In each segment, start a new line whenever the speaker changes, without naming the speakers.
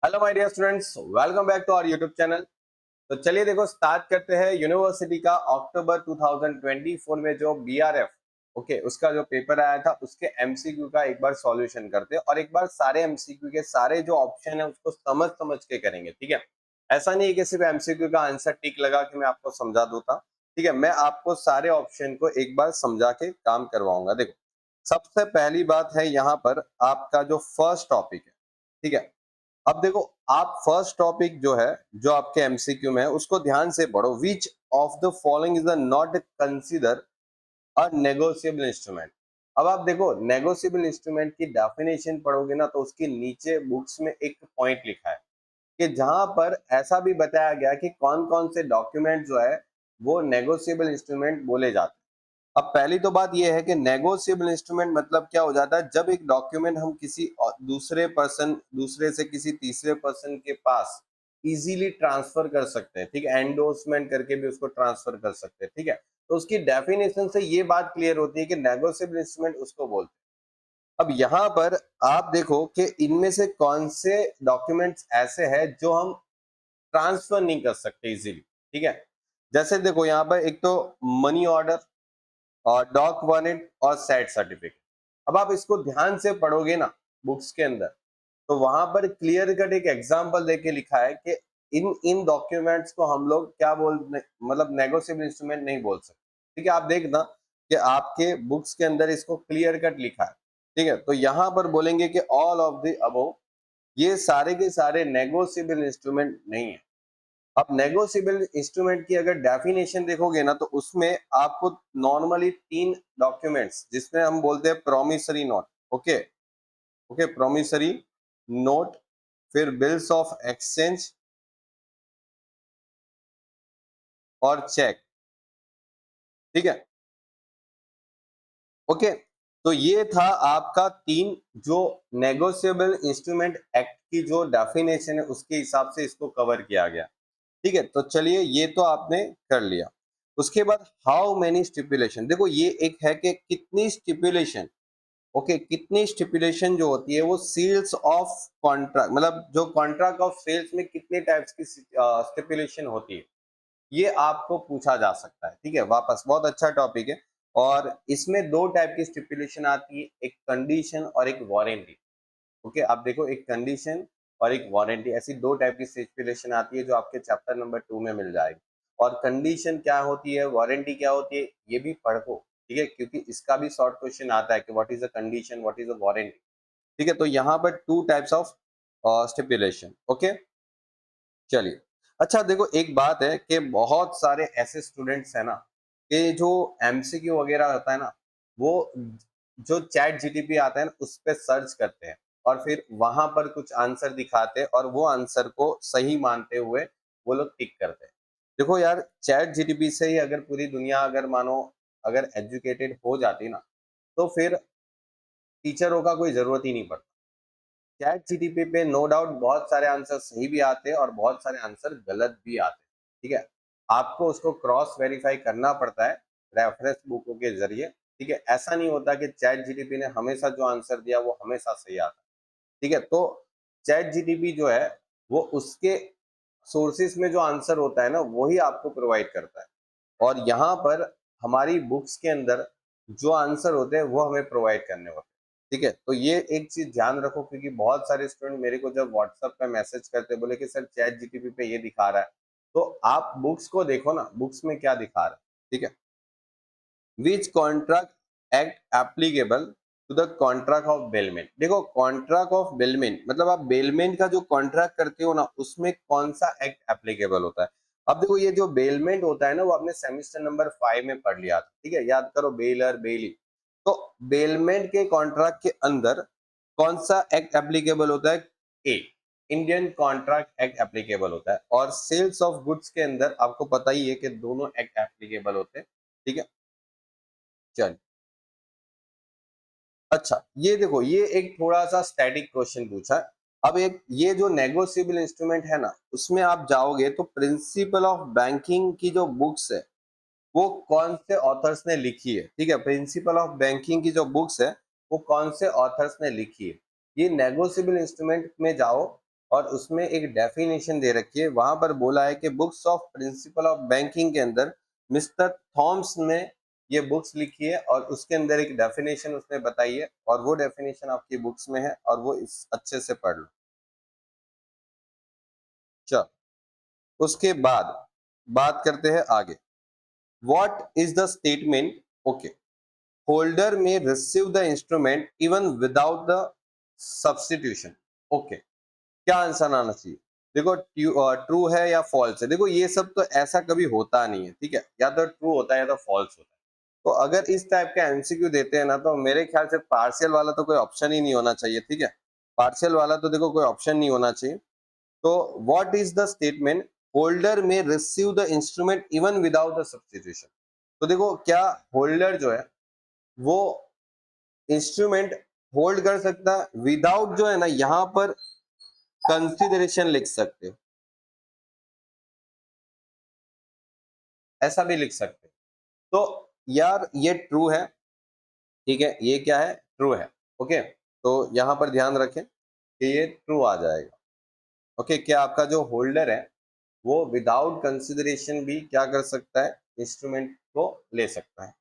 Hello my dear students, welcome back to our YouTube channel. तो चलिए देखो start करते हैं यूनिवर्सिटी का अक्टूबर 2024 में जो बीआरएफ उसका जो पेपर आया था उसके एमसीक्यू का एक बार सॉल्यूशन करते हैं और एक बार सारे एमसीक्यू के सारे जो ऑप्शन है उसको समझ समझ के करेंगे। ठीक है, ऐसा नहीं है कि सिर्फ एमसीक्यू का आंसर टिक लगा के मैं आपको समझा दूंगा। ठीक है, मैं आपको सारे ऑप्शन को एक बार समझा के काम करवाऊंगा। देखो सबसे पहली बात है यहाँ पर आपका जो फर्स्ट टॉपिक है। ठीक है, अब देखो आप फर्स्ट टॉपिक जो है जो आपके एमसीक्यू में है उसको ध्यान से पढ़ो। Which of the following is not consider a negotiable instrument. अब आप देखो नेगोशिएबल इंस्ट्रूमेंट की डेफिनेशन पढ़ोगे ना तो उसके नीचे बुक्स में एक पॉइंट लिखा है कि जहां पर ऐसा भी बताया गया कि कौन कौन से डॉक्यूमेंट जो है वो नेगोशिएबल इंस्ट्रूमेंट बोले जाते हैं। अब पहली तो बात यह है कि नेगोशिएबल इंस्ट्रूमेंट मतलब क्या हो जाता है, जब एक डॉक्यूमेंट हम किसी दूसरे से किसी तीसरे पर्सन के पास इजीली ट्रांसफर कर सकते हैं। ठीक है, एंडोर्समेंट करके भी उसको ट्रांसफर कर सकते हैं। ठीक है, तो उसकी डेफिनेशन से ये बात क्लियर होती है कि नेगोशिएबल इंस्ट्रूमेंट उसको बोलते हैं। अब यहाँ पर आप देखो कि इनमें से कौन से डॉक्यूमेंट्स ऐसे हैं जो हम ट्रांसफर नहीं कर सकते इजीली। ठीक है, जैसे देखो यहाँ पर एक तो मनी ऑर्डर और डॉक वारंट और सेट सर्टिफिकेट। अब आप इसको ध्यान से पढ़ोगे ना बुक्स के अंदर तो वहां पर क्लियर कट एक एग्जांपल देके लिखा है कि इन इन डॉक्यूमेंट्स को हम लोग क्या मतलब नेगोशिएबल इंस्ट्रूमेंट नहीं बोल सकते। ठीक है, आप देखना कि आपके बुक्स के अंदर इसको क्लियर कट लिखा है। ठीक है, तो यहाँ पर बोलेंगे कि ऑल ऑफ द अबव, ये सारे के सारे नेगोशिएबल इंस्ट्रूमेंट नहीं है। अब नेगोशिएबल इंस्ट्रूमेंट की अगर डेफिनेशन देखोगे ना तो उसमें आपको नॉर्मली तीन डॉक्यूमेंट्स जिसमें हम बोलते हैं promissory note. Okay okay, promissory note, फिर बिल्स ऑफ एक्सचेंज और चेक। ठीक है, ओके, तो ये था आपका तीन जो नेगोशिएबल इंस्ट्रूमेंट एक्ट की जो डेफिनेशन है उसके हिसाब से इसको कवर किया गया। ठीक है, तो चलिए ये तो आपने कर लिया। उसके बाद हाउ मेनी स्टिपुलेशन, देखो ये एक है कि कितनी स्टिपुलेशन। ओके, कितनी स्टिपुलेशन जो होती है वो सील्स ऑफ कॉन्ट्रैक्ट, मतलब जो कॉन्ट्रैक्ट ऑफ सेल्स में कितने टाइप्स की स्टिपुलेशन होती है ये आपको पूछा जा सकता है। ठीक है, वापस बहुत अच्छा टॉपिक है। और इसमें दो टाइप की स्टिपुलेशन आती है, एक कंडीशन और एक वारंटी। ओके, आप देखो एक कंडीशन और एक वारंटी, ऐसी दो टाइप की स्टिपुलेशन आती है जो आपके चैप्टर नंबर 2 में मिल जाएगी। और कंडीशन क्या होती है, वारंटी क्या होती है, ये भी पढ़ो। ठीक है, क्योंकि इसका भी शॉर्ट क्वेश्चन आता है कि what is a condition, what is a warranty. ठीक है, तो यहाँ पर two types of stipulation. Okay, चलिए। अच्छा देखो एक बात है कि बहुत सारे ऐसे स्टूडेंट्स हैं ना कि जो एमसीक्यू वगैरह होता है ना वो जो चैट जीटीपी आता है ना उस पे सर्च करते हैं और फिर वहां पर कुछ आंसर दिखाते हैं और वो आंसर को सही मानते हुए वो लोग टिक करते हैं। देखो यार, चैट जीटीपी से ही अगर पूरी दुनिया अगर मानो अगर एजुकेटेड हो जाती ना तो फिर टीचरों का कोई जरूरत ही नहीं पड़ता। चैट जीटीपी पे नो डाउट बहुत सारे आंसर सही भी आते हैं और बहुत सारे आंसर गलत भी आते हैं। ठीक है, आपको उसको क्रॉस वेरीफाई करना पड़ता है रेफरेंस बुकों के जरिए। ठीक है, ऐसा नहीं होता कि चैट जीटीपी ने हमेशा जो आंसर दिया वो हमेशा सही आता है। ठीक है, तो चैट जीटीपी जो है वो उसके सोर्सेस में जो आंसर होता है ना वही आपको प्रोवाइड करता है। और यहाँ पर हमारी बुक्स के अंदर जो आंसर होते हैं वो हमें प्रोवाइड करने होते हैं। ठीक है, तो ये एक चीज ध्यान रखो क्योंकि बहुत सारे स्टूडेंट मेरे को जब व्हाट्सएप पे मैसेज करते बोले कि सर चैट जीटीपी पे ये दिखा रहा है, तो आप बुक्स को देखो ना बुक्स में क्या दिखा रहा है। ठीक है, which contract act applicable to the contract of bailment. देखो कॉन्ट्रैक्ट ऑफ बेलमेंट मतलब आप बेलमेंट का जो कॉन्ट्रैक्ट करते हो ना उसमें कौन सा एक्ट एप्लीकेबल होता है। अब देखो ये जो बेलमेंट होता है ना वो आपने सेमेस्टर नंबर 5 में पढ़ लिया था। ठीक है, याद करो बेलर बेली। तो बेलमेंट के कॉन्ट्रैक्ट के अंदर कौन सा एक्ट एप्लीकेबल होता है, ए इंडियन कॉन्ट्रैक्ट एक्ट एप्लीकेबल होता है। और सेल्स ऑफ गुड्स के अंदर आपको पता ही है कि दोनों एक्ट एप्लीकेबल होते हैं। ठीक है, चल अच्छा ये देखो ये एक थोड़ा सा स्टैटिक क्वेश्चन पूछा है। अब एक ये जो नेगोशिएबल इंस्ट्रूमेंट है ना उसमें आप जाओगे तो प्रिंसिपल ऑफ बैंकिंग की जो बुक्स है वो कौन से ऑथर्स ने लिखी है। ठीक है, प्रिंसिपल ऑफ बैंकिंग की जो बुक्स है वो कौन से ऑथर्स ने लिखी है। ये नेगोशिएबल इंस्ट्रूमेंट में जाओ और उसमें एक डेफिनेशन दे रखी है, वहां पर बोला है कि books of principle of banking के अंदर मिस्टर थॉम्स ने ये बुक्स लिखी है और उसके अंदर एक डेफिनेशन उसने बताई है और वो डेफिनेशन आपकी बुक्स में है और वो इस अच्छे से पढ़ लो। चलो उसके बाद बात करते हैं आगे। What is the statement? Okay, holder may receive the instrument even without the substitution. Okay, क्या आंसर आना चाहिए? देखो ट्रू है या फॉल्स है। देखो ये सब तो ऐसा कभी होता नहीं है, ठीक है, या तो ट्रू होता है या तो फॉल्स होता है। तो अगर इस टाइप का एमसीक्यू देते हैं ना, तो मेरे ख्याल से पार्शियल वाला तो कोई ऑप्शन ही नहीं होना चाहिए, ठीक है, पार्शियल वाला तो देखो कोई ऑप्शन नहीं होना चाहिए। तो what is the statement? Holder may receive the instrument even without the substitution. तो देखो क्या होल्डर जो है वो इंस्ट्रूमेंट होल्ड कर सकता है विदाउट, जो है ना, यहां पर कंसिडरेशन लिख सकते हो, ऐसा भी लिख सकते हो। तो यार ये ट्रू है, ठीक है, ये क्या है? ट्रू है। ओके, तो यहां पर ध्यान रखें कि ये ट्रू आ जाएगा। ओके, क्या आपका जो होल्डर है वो विदाउट कंसिडरेशन भी क्या कर सकता है? इंस्ट्रूमेंट को ले सकता है।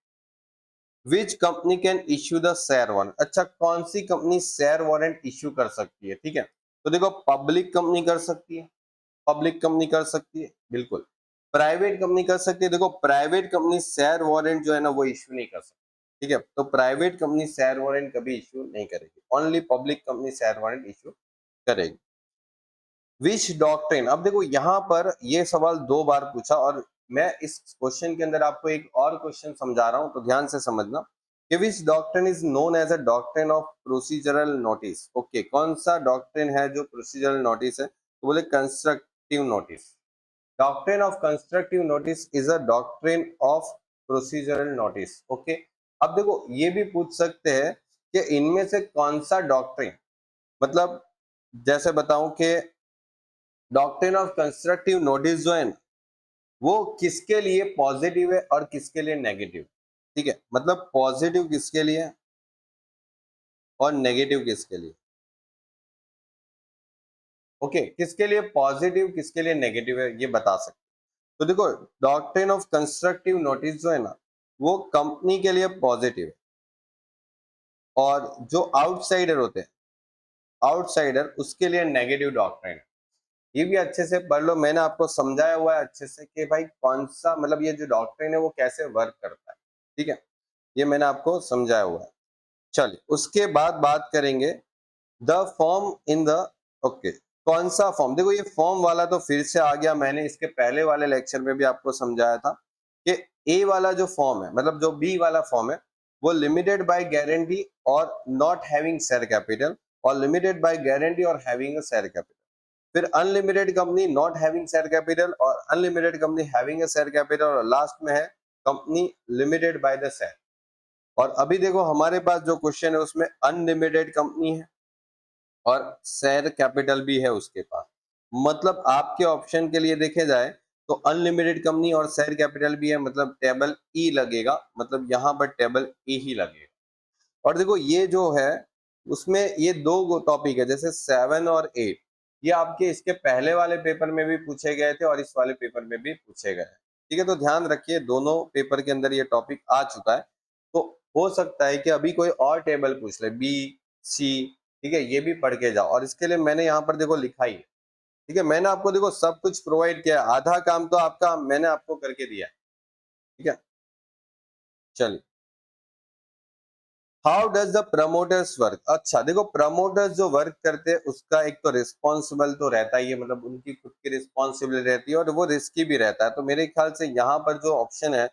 Which company can issue the share warrant? अच्छा, कौन सी कंपनी शेयर वारंट इश्यू कर सकती है? ठीक है, तो देखो पब्लिक कंपनी कर सकती है, पब्लिक कंपनी कर सकती है, बिल्कुल। प्राइवेट कंपनी कर सकती है। देखो प्राइवेट कंपनी शेयर वारंट जो है ना वो इश्यू नहीं कर सकती, ठीक है, तो प्राइवेट कंपनी शेयर वारंट कभी इश्यू नहीं करेगी, only public company share warrant issue करेगी। विच डॉक्ट्रिन? अब देखो यहाँ पर ये सवाल 2 बार पूछा और मैं इस क्वेश्चन के अंदर आपको एक और क्वेश्चन समझा रहा हूं, तो ध्यान से समझना कि which doctrine is known as a doctrine of procedural notice. Okay, कौन सा डॉक्ट्रिन है जो प्रोसीजरल नोटिस है? तो बोले constructive notice. Doctrine of constructive notice is a doctrine of procedural notice. Okay, अब देखो ये भी पूछ सकते हैं कि इनमें से कौन सा डॉक्ट्रिन, मतलब जैसे बताऊं कि डॉक्ट्रिन ऑफ कंस्ट्रक्टिव नोटिस जो है वो किसके लिए पॉजिटिव है और किसके लिए नेगेटिव, ठीक है, मतलब पॉजिटिव किसके लिए और नेगेटिव किसके लिए। ओके, किसके लिए पॉजिटिव किसके लिए नेगेटिव है ये बता सकते। तो देखो डॉक्ट्रिन ऑफ कंस्ट्रक्टिव नोटिस जो है ना वो कंपनी के लिए पॉजिटिव है और जो आउटसाइडर होते हैं, आउटसाइडर, उसके लिए नेगेटिव डॉक्ट्रिन है। ये भी अच्छे से पढ़ लो, मैंने आपको समझाया हुआ है अच्छे से कि भाई कौन सा, मतलब ये जो डॉक्ट्रिन है वो कैसे वर्क करता है, ठीक है, ये मैंने आपको समझाया हुआ है। चलिए उसके बाद बात करेंगे the form in the. Okay, कौन सा फॉर्म? देखो ये फॉर्म वाला तो फिर से आ गया, मैंने इसके पहले वाले लेक्चर में भी आपको समझाया था कि ए वाला जो फॉर्म है, मतलब जो बी वाला फॉर्म है, वो लिमिटेड बाय गारंटी और नॉट हैविंग शेयर कैपिटल, और लिमिटेड बाय गारंटी और हैविंग अ शेयर कैपिटल। फिर unlimited company not having share capital और unlimited company having a share capital, और लास्ट में है company limited by the share. और अभी देखो हमारे पास जो क्वेश्चन है उसमें अनलिमिटेड कंपनी है और शेयर कैपिटल भी है उसके पास, मतलब आपके ऑप्शन के लिए देखे जाए तो अनलिमिटेड कंपनी और शेयर कैपिटल भी है, मतलब टेबल ई लगेगा, मतलब यहाँ पर टेबल ई ही लगेगा। और देखो ये जो है उसमें ये 2 टॉपिक है, जैसे 7 और 8, ये आपके इसके पहले वाले पेपर में भी पूछे गए थे और इस वाले पेपर में भी पूछे गए हैं, ठीक है, तो ध्यान रखिए दोनों पेपर के अंदर ये टॉपिक आ चुका है। तो हो सकता है कि अभी कोई और टेबल पूछ ले, बी, सी, ठीक है, ये भी पढ़ के जाओ, और इसके लिए मैंने यहाँ पर देखो लिखा ही है, ठीक है, मैंने आपको देखो सब कुछ प्रोवाइड किया है, आधा काम तो आपका मैंने आपको करके दिया है, ठीक है। चलिए, how does the promoters work? अच्छा देखो प्रमोटर्स जो वर्क करते हैं उसका एक तो रिस्पॉन्सिबल तो रहता ही है, मतलब उनकी खुद की रिस्पॉन्सिबिलिटी रहती है और वो रिस्की भी रहता है, तो मेरे ख्याल से यहाँ पर जो ऑप्शन है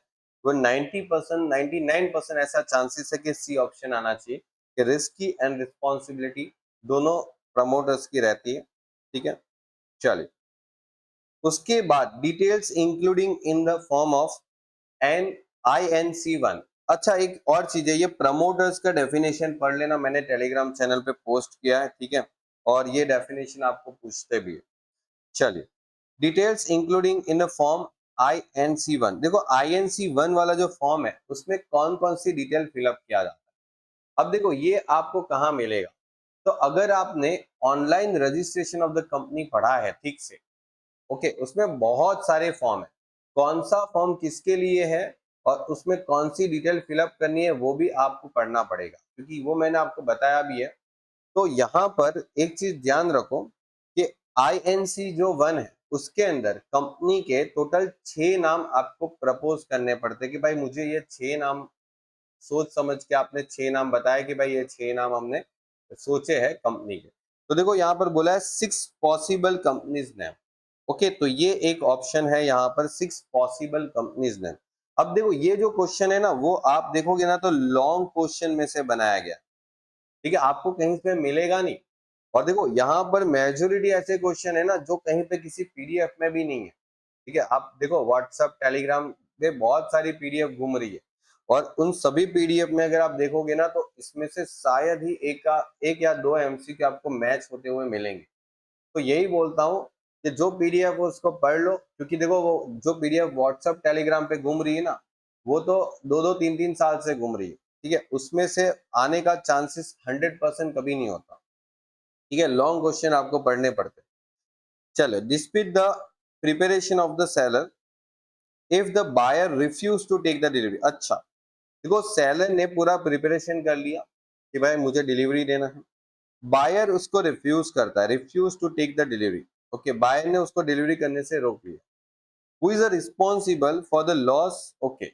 वो 90% 99% ऐसा चांसेस है कि सी ऑप्शन आना चाहिए कि रिस्की एंड रिस्पॉन्सिबिलिटी दोनों प्रमोटर्स की रहती है, ठीक है। चलिए उसके बाद details including in the form of an INC1। अच्छा एक और चीज है, ये प्रमोटर्स का डेफिनेशन पढ़ लेना, मैंने टेलीग्राम चैनल पे पोस्ट किया है, ठीक है, और ये डेफिनेशन आपको पूछते भी है। चलिए details including in a form INC1। देखो INC1 वाला जो फॉर्म है उसमें कौन कौन सी डिटेल फिलअप किया जाता है। अब देखो ये आपको कहाँ मिलेगा, तो अगर आपने online registration of the company पढ़ा है ठीक से, ओके, उसमें बहुत सारे फॉर्म है, कौन सा फॉर्म किसके लिए है और उसमें कौन सी डिटेल फिलअप करनी है वो भी आपको पढ़ना पड़ेगा, क्योंकि वो मैंने आपको बताया भी है। तो यहाँ पर एक चीज ध्यान रखो कि INC जो 1 है उसके अंदर कंपनी के टोटल 6 नाम आपको प्रपोज करने पड़ते हैं कि भाई मुझे ये 6 नाम, सोच समझ के आपने 6 नाम बताया कि भाई ये 6 नाम हमने सोचे हैं कंपनी के। तो देखो यहाँ पर बोला है 6 पॉसिबल कंपनीज नेम, ओके, तो ये एक ऑप्शन है यहाँ पर 6 पॉसिबल कंपनीज नेम। अब देखो ये जो क्वेश्चन है ना वो आप देखोगे ना तो लॉन्ग क्वेश्चन में से बनाया गया, ठीक है, आपको कहीं पे मिलेगा नहीं। और देखो यहाँ पर मेजोरिटी ऐसे क्वेश्चन है ना जो कहीं पे किसी PDF में भी नहीं है, ठीक है, आप देखो व्हाट्सएप टेलीग्राम पे बहुत सारी PDF घूम रही है और उन सभी PDF में अगर आप देखोगे ना तो इसमें से शायद ही एक या दो MCQ आपको मैच होते हुए मिलेंगे। तो यही बोलता हूँ कि जो PDF है उसको पढ़ लो, क्योंकि देखो वो जो PDF व्हाट्सएप टेलीग्राम पे घूम रही है ना वो तो 2-2 3-3 साल से घूम रही है, ठीक है, उसमें से आने का चांसेस 100% कभी नहीं होता, ठीक है, लॉन्ग क्वेश्चन आपको पढ़ने पड़ते। चलो, dispute the preparation of the seller if the buyer refuse to take the delivery. अच्छा, देखो सेलर ने पूरा प्रिपरेशन कर लिया कि भाई मुझे डिलीवरी देना है, बायर उसको रिफ्यूज करता है, refuse to take the delivery, okay, buyer ने उसको डिलीवरी करने से रोक लिया। Who is responsible for the loss, okay,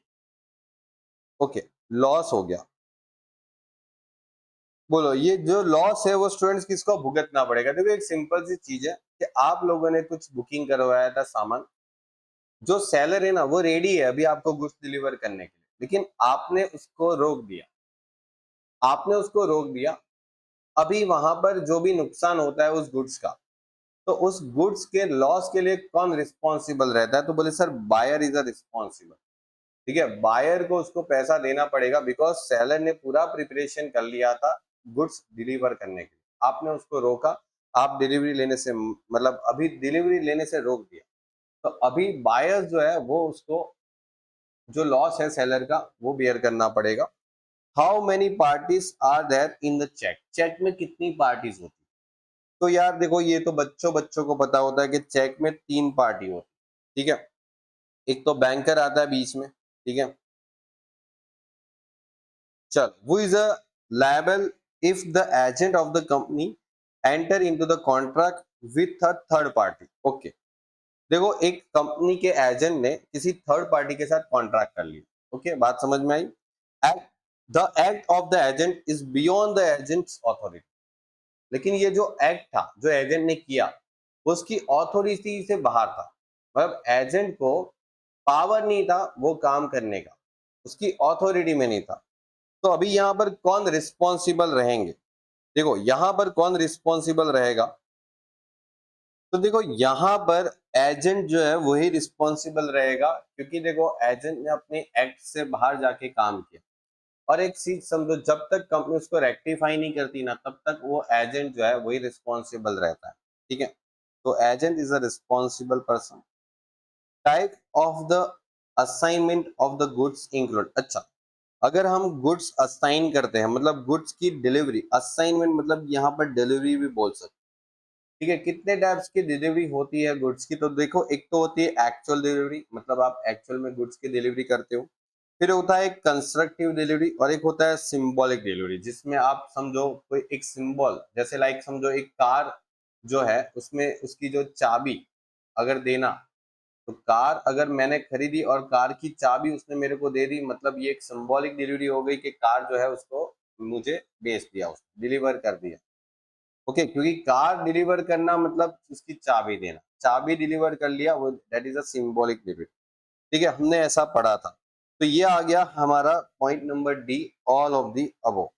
okay, loss हो गया, बोलो ये जो लॉस है वो स्टूडेंट्स किसको भुगतना पड़ेगा। देखो एक सिंपल सी चीज है कि आप लोगों ने कुछ बुकिंग करवाया था सामान, जो सेलर है ना वो रेडी है अभी आपको गुड्स डिलीवर करने के लिए, लेकिन आपने उसको रोक दिया, आपने उसको रोक दिया। अभी वहां पर जो भी नुकसान होता है उस गुड्स का, तो उस गुड्स के लॉस के लिए कौन रिस्पॉन्सिबल रहता है, तो बोले sir buyer is a responsible, ठीक है, बायर को उसको पैसा देना पड़ेगा बिकॉज सेलर ने पूरा प्रिपरेशन कर लिया था गुड्स डिलीवर करने के लिए, आपने उसको रोका, आप डिलीवरी लेने से मतलब अभी डिलीवरी लेने से रोक दिया, तो अभी बायर जो है वो उसको जो लॉस है सेलर का वो बियर करना पड़ेगा। How many parties are there in the cheque, cheque में कितनी पार्टीज होती है, तो यार देखो ये तो बच्चों बच्चों को पता होता है कि चेक में 3 पार्टी होती है, ठीक है, एक तो बैंकर आता है बीच में, ठीक है, चल who is a liable if the agent of the company enter into the contract with a third party, okay, देखो एक कंपनी के एजेंट ने किसी थर्ड पार्टी के साथ कॉन्ट्रैक्ट कर लिया, ओके, बात समझ में आई। Act the act of the agent is beyond the agent's authority, लेकिन ये जो एक्ट था जो एजेंट ने किया उसकी अथॉरिटी से बाहर था, मतलब एजेंट को पावर नहीं था वो काम करने का, उसकी अथॉरिटी में नहीं था। तो अभी यहाँ पर कौन रिस्पॉन्सिबल रहेंगे, देखो यहाँ पर कौन रिस्पॉन्सिबल रहेगा, तो देखो यहाँ पर एजेंट जो है वही रिस्पॉन्सिबल रहेगा, क्योंकि देखो एजेंट ने अपने एक्ट से बाहर जाके काम किया। और एक चीज समझो, जब तक कंपनी उसको रेक्टिफाई नहीं करती ना तब तक वो एजेंट जो है वही रिस्पॉन्सिबल रहता है, ठीक है, तो agent is a responsible person. Type of the assignment of the goods include, अच्छा, अगर हम गुड्स असाइन करते हैं मतलब गुड्स की डिलीवरी, असाइनमेंट मतलब यहाँ पर डिलीवरी भी बोल सकते, ठीक है, कितने टाइप्स की डिलीवरी होती है गुड्स की, तो देखो एक तो होती है एक्चुअल डिलीवरी, मतलब आप एक्चुअल में गुड्स की डिलीवरी करते हो, फिर होता है कंस्ट्रक्टिव डिलीवरी और एक होता है सिंबॉलिक डिलीवरी, जिसमें आप समझो कोई एक सिंबल, जैसे लाइक समझो एक कार जो है उसमें उसकी जो चाबी अगर देना, तो कार अगर मैंने खरीदी और कार की चाबी उसने मेरे को दे दी, मतलब ये एक सिंबॉलिक डिलीवरी हो गई कि कार जो है उसको मुझे बेच दिया, उसको डिलीवर कर दिया, ओके, क्योंकि कार डिलीवर करना मतलब उसकी चाबी देना, चाबी डिलीवर कर लिया वो that is a symbolic delivery, ठीक है, हमने ऐसा पढ़ा था। तो ये आ गया हमारा point number D, all of the above.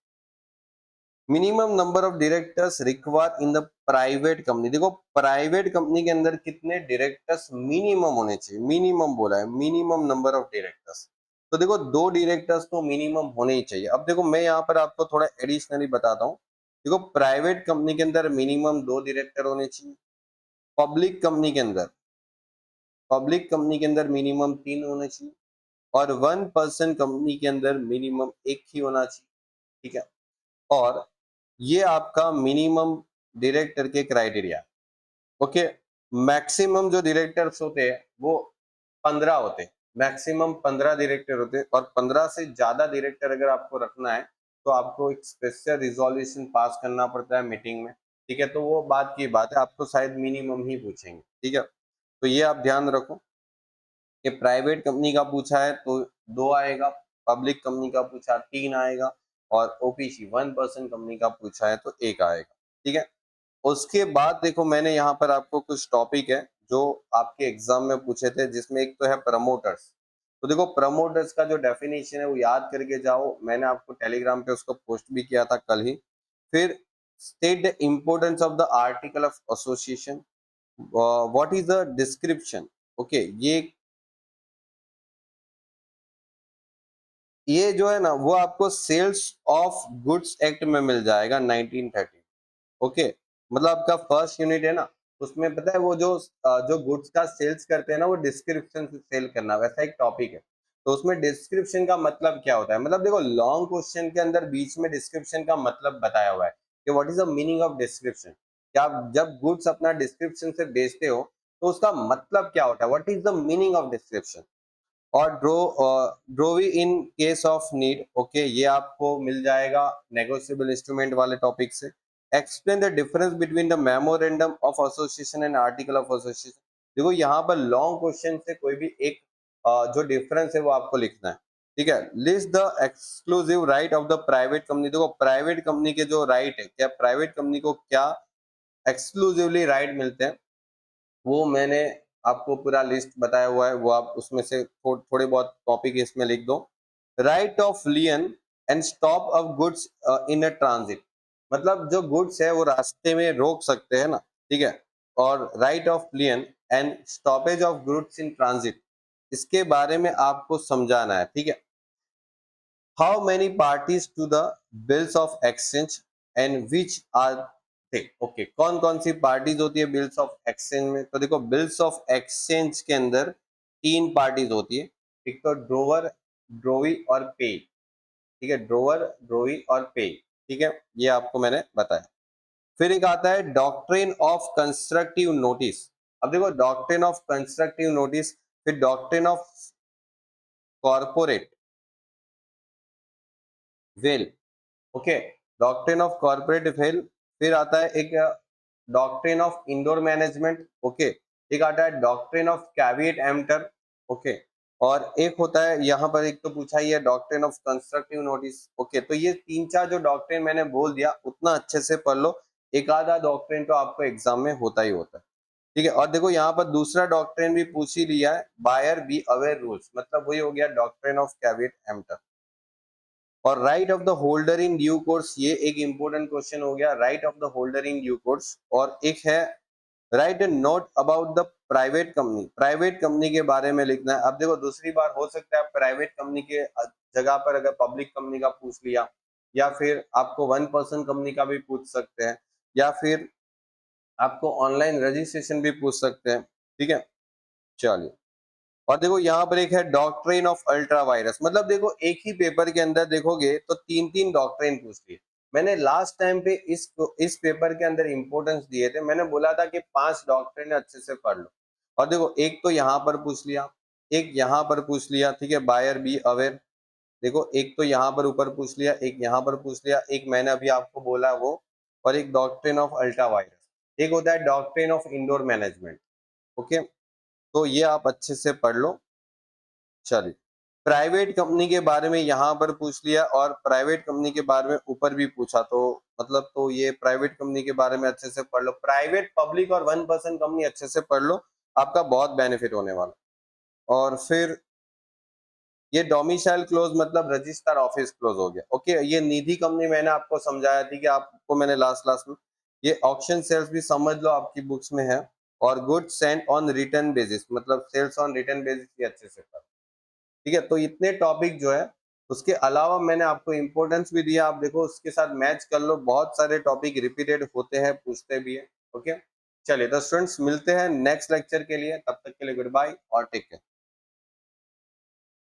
Minimum number of directors require in the private company, देखो प्राइवेट कंपनी के अंदर कितने डायरेक्टर्स मिनिमम होने चाहिए, मिनिमम बोला है, मिनिमम नंबर ऑफ डायरेक्टर्स, तो देखो 2 डायरेक्टर्स तो मिनिमम होने ही चाहिए। अब देखो मैं यहाँ पर आपको थोड़ा एडिशनली बताता हूँ, देखो प्राइवेट कंपनी के अंदर मिनिमम 2 डायरेक्टर होने चाहिए, पब्लिक कंपनी के अंदर, पब्लिक कंपनी के अंदर मिनिमम 3 होने चाहिए, और 1 पर्सन कंपनी के अंदर मिनिमम 1 ही होना चाहिए, ठीक है, और ये आपका मिनिमम डायरेक्टर के क्राइटेरिया। ओके, मैक्सिमम जो डायरेक्टर्स होते हैं वो 15 होते हैं, मैक्सिमम 15 डायरेक्टर होते हैं, और 15 से ज्यादा डायरेक्टर अगर आपको रखना है तो आपको एक स्पेशल रिजोल्यूशन पास करना पड़ता है मीटिंग में। ठीक है, तो वो बात की बात है, आपको शायद मिनिमम ही पूछेंगे। ठीक है, तो ये आप ध्यान रखो कि प्राइवेट कंपनी का पूछा है तो 2 आएगा, पब्लिक कंपनी का पूछा 3 आएगा, और ओपीसी 1% कंपनी का पूछा है तो 1 आएगा। ठीक है, उसके बाद देखो मैंने यहाँ पर आपको कुछ टॉपिक है जो आपके एग्जाम में पूछे थे, जिसमें एक तो है प्रमोटर्स। तो देखो प्रमोटर्स का जो डेफिनेशन है वो याद करके जाओ, मैंने आपको टेलीग्राम पे उसको पोस्ट भी किया था कल ही। फिर state the importance of the article of association, what is the description. Okay, ये जो है ना वो आपको सेल्स ऑफ गुड्स एक्ट में मिल जाएगा 1930। ओके, मतलब आपका फर्स्ट यूनिट है ना, उसमें पता है वो जो गुड्स का सेल्स करते हैं ना वो डिस्क्रिप्शन से सेल करना, वैसा एक टॉपिक है। तो उसमें डिस्क्रिप्शन का मतलब क्या होता है, मतलब देखो लॉन्ग क्वेश्चन के अंदर बीच में डिस्क्रिप्शन का मतलब बताया हुआ है कि what is the meaning of description. क्या आप जब गुड्स अपना डिस्क्रिप्शन से बेचते हो तो उसका मतलब क्या होता है, what is the meaning of description. और drawee in case of need, okay, ये आपको मिल जाएगा नेगोशिएबल इंस्ट्रूमेंट वाले टॉपिक से। Explain the difference between the memorandum of association and article of association. देखो यहाँ पर लॉन्ग क्वेश्चन से कोई भी एक जो डिफरेंस है वो आपको लिखना है। ठीक है, list the exclusive right of the private company. देखो प्राइवेट कंपनी के जो राइट है, क्या प्राइवेट कंपनी को क्या एक्सक्लूसिवली राइट मिलते हैं, वो मैंने आपको पूरा लिस्ट बताया हुआ है, वो आप उसमें से थोड़े बहुत टॉपिक इसमें लिख दो। Right of lien and stop of goods in a transit, मतलब जो गुड्स है वो रास्ते में रोक सकते हैं ना। ठीक है, और right of lien and stoppage of goods in transit, इसके बारे में आपको समझाना है। ठीक है, how many parties to the bills of exchange and which are थे। ओके, कौन कौन सी पार्टीज होती है बिल्स ऑफ एक्सचेंज में, तो देखो बिल्स ऑफ एक्सचेंज के अंदर 3 पार्टीज होती है। एक तो ड्रोवर, ड्रोवी और पे। ठीक है, ड्रोवर, ड्रोवी और पे। ठीक है, ये आपको मैंने बताया। फिर एक आता है डॉक्ट्रिन ऑफ कंस्ट्रक्टिव नोटिस। अब देखो डॉक्ट्रिन ऑफ कंस्ट्रक्टिव नोटिस, फिर doctrine of corporate veil. Okay, doctrine of corporate veil. फिर आता है एक doctrine of indoor management. Okay, एक आता है doctrine of caveat emptor. Okay, और एक होता है यहाँ पर, एक तो पूछा ही है doctrine of constructive notice. Okay, तो ये 3-4 जो डॉक्ट्रिन मैंने बोल दिया उतना अच्छे से पढ़ लो, एक आधा डॉक्ट्रिन तो आपको एग्जाम में होता ही होता है। ठीक है, और देखो यहाँ पर दूसरा डॉक्ट्रिन भी पूछ ही लिया है, बायर बी अवेयर रूल्स, मतलब वही हो गया डॉक्ट्रिन ऑफ कैविएट एम्प्टर। और right of the holder in due course, ये एक इंपॉर्टेंट क्वेश्चन हो गया, right of the holder in due course. और एक है right A note about the private company, private company के बारे में लिखना है। अब देखो दूसरी बार हो सकता है प्राइवेट कंपनी के जगह पर अगर पब्लिक कंपनी का पूछ लिया, या फिर आपको 1% कंपनी का भी पूछ सकते हैं, या फिर आपको ऑनलाइन रजिस्ट्रेशन भी पूछ सकते हैं। ठीक है, चलिए। और देखो यहाँ पर एक है डॉक्ट्रिन ऑफ अल्ट्रा वायरस, मतलब देखो एक ही पेपर के अंदर देखोगे तो 3-3 डॉक्ट्रिन पूछ ली। मैंने लास्ट टाइम पे इस पेपर के अंदर इंपॉर्टेंस दिए थे, मैंने बोला था कि 5 डॉक्ट्रिन अच्छे से पढ़ लो। और देखो एक तो यहाँ पर पूछ लिया, एक यहाँ पर पूछ लिया। ठीक है, बायर बी अवेयर। देखो एक तो यहाँ पर ऊपर पूछ लिया, एक यहाँ पर पूछ लिया, एक मैंने अभी आपको बोला वो, और एक डॉक्ट्रिन ऑफ अल्ट्रा वायरस। एक होता है doctrine of indoor management. Okay, तो ये आप अच्छे से पढ़ लो। चलिए, प्राइवेट कंपनी के बारे में यहाँ पर पूछ लिया, और प्राइवेट कंपनी के बारे में ऊपर भी पूछा, तो मतलब तो ये प्राइवेट कंपनी के बारे में अच्छे से पढ़ लो। प्राइवेट, पब्लिक और 1% कंपनी अच्छे से पढ़ लो, आपका बहुत बेनिफिट होने वाला। और फिर ये डोमिसाइल क्लोज मतलब रजिस्टर ऑफिस क्लोज हो गया। ओके, ये निधि कंपनी मैंने आपको समझाया थी कि आपको मैंने लास्ट लास्ट में, ये ऑक्शन सेल्स भी समझ लो आपकी बुक्स में है। और goods send on return basis, मतलब सेल्स ऑन रिटर्न बेसिस भी अच्छे से पढ़। ठीक है, तो इतने टॉपिक जो है, उसके अलावा मैंने आपको इंपॉर्टेंस भी दिया, आप देखो उसके साथ मैच कर लो, बहुत सारे टॉपिक रिपीटेड होते हैं, पूछते भी है। ओके, चलिए तो स्टूडेंट्स मिलते हैं नेक्स्ट लेक्चर के लिए, तब तक के लिए गुड बाय और टेक केयर।